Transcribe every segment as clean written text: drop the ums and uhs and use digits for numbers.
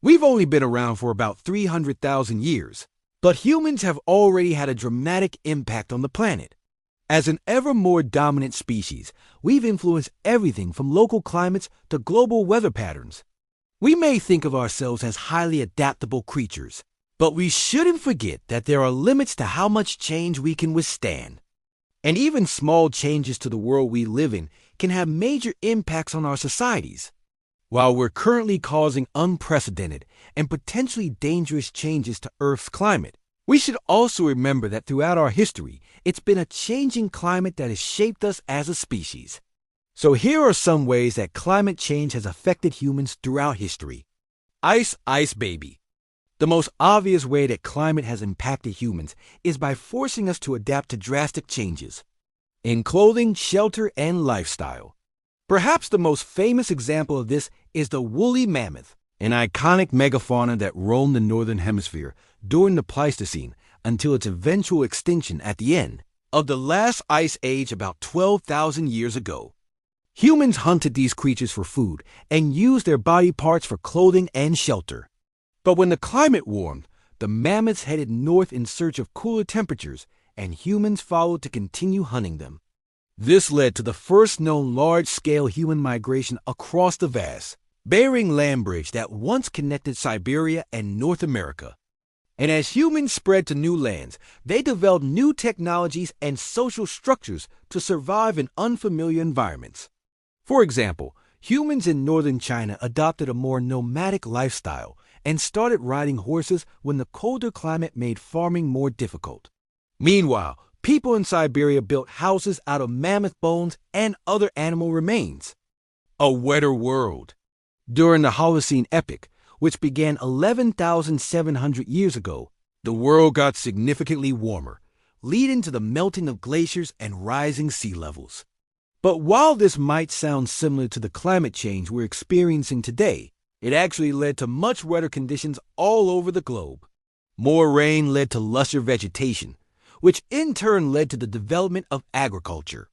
We've only been around for about 300,000 years, but humans have already had a dramatic impact on the planet. As an ever more dominant species, we've influenced everything from local climates to global weather patterns. We may think of ourselves as highly adaptable creatures, but we shouldn't forget that there are limits to how much change we can withstand. And even small changes to the world we live in can have major impacts on our societies. While we're currently causing unprecedented and potentially dangerous changes to Earth's climate, we should also remember that throughout our history, it's been a changing climate that has shaped us as a species. So here are some ways that climate change has affected humans throughout history. Ice baby. The most obvious way that climate has impacted humans is by forcing us to adapt to drastic changes in clothing, shelter, and lifestyle. Perhaps the most famous example of this is the woolly mammoth, an iconic megafauna that roamed the northern hemisphere during the Pleistocene until its eventual extinction at the end of the last ice age about 12,000 years ago. Humans hunted these creatures for food and used their body parts for clothing and shelter. But when the climate warmed, the mammoths headed north in search of cooler temperatures, and humans followed to continue hunting them. This led to the first known large-scale human migration across the vast Bering land bridge that once connected Siberia and North America. And as humans spread to new lands, they developed new technologies and social structures to survive in unfamiliar environments. For example, humans in northern China adopted a more nomadic lifestyle and started riding horses when the colder climate made farming more difficult. Meanwhile, people in Siberia built houses out of mammoth bones and other animal remains. A wetter world. During the Holocene epoch, which began 11,700 years ago, the world got significantly warmer, leading to the melting of glaciers and rising sea levels. But while this might sound similar to the climate change we're experiencing today, it actually led to much wetter conditions all over the globe. More rain led to lusher vegetation, which in turn led to the development of agriculture.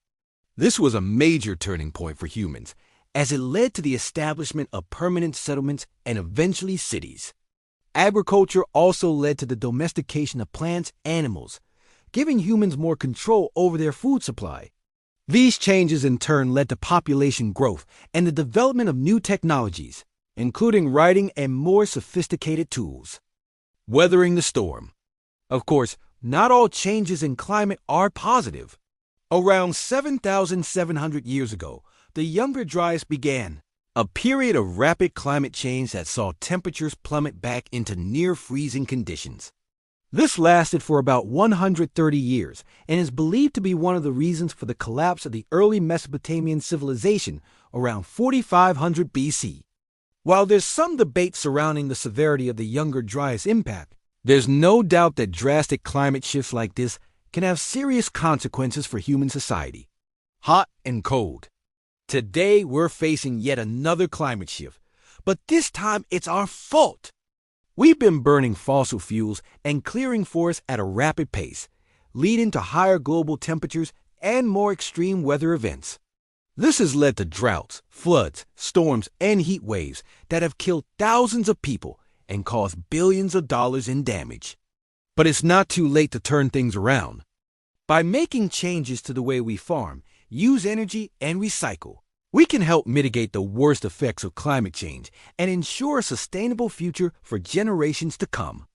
This was a major turning point for humans, as it led to the establishment of permanent settlements and eventually cities. Agriculture also led to the domestication of plants and animals, giving humans more control over their food supply. These changes in turn led to population growth and the development of new technologies, including writing and more sophisticated tools. Weathering the storm. Of course, not all changes in climate are positive. Around 7,700 years ago, the Younger Dryas began, a period of rapid climate change that saw temperatures plummet back into near-freezing conditions. This lasted for about 130 years and is believed to be one of the reasons for the collapse of the early Mesopotamian civilization around 4500 BC. While there's some debate surrounding the severity of the Younger Dryas impact, there's no doubt that drastic climate shifts like this can have serious consequences for human society. Hot and cold. Today we're facing yet another climate shift, but this time it's our fault. We've been burning fossil fuels and clearing forests at a rapid pace, leading to higher global temperatures and more extreme weather events. This has led to droughts, floods, storms, and heat waves that have killed thousands of people and caused billions of dollars in damage. But it's not too late to turn things around. By making changes to the way we farm, use energy, and recycle, we can help mitigate the worst effects of climate change and ensure a sustainable future for generations to come.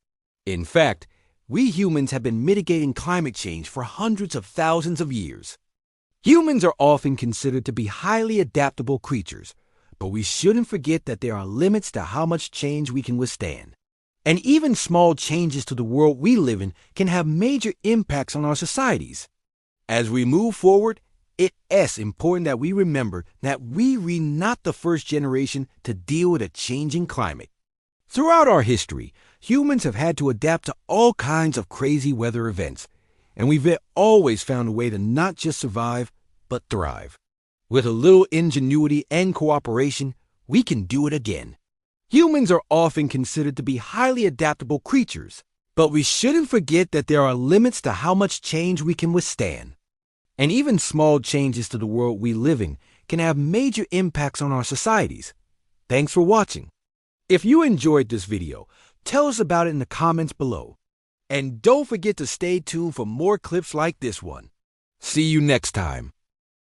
In fact, we humans have been mitigating climate change for hundreds of thousands of years. Humans are often considered to be highly adaptable creatures, but we shouldn't forget that there are limits to how much change we can withstand. And even small changes to the world we live in can have major impacts on our societies. As we move forward, it's important that we remember that we're not the first generation to deal with a changing climate. Throughout our history, humans have had to adapt to all kinds of crazy weather events, and we've always found a way to not just survive, but thrive. With a little ingenuity and cooperation, we can do it again. Humans are often considered to be highly adaptable creatures, but we shouldn't forget that there are limits to how much change we can withstand. And even small changes to the world we live in can have major impacts on our societies. Thanks for watching. If you enjoyed this video, tell us about it in the comments below. And don't forget to stay tuned for more clips like this one. See you next time.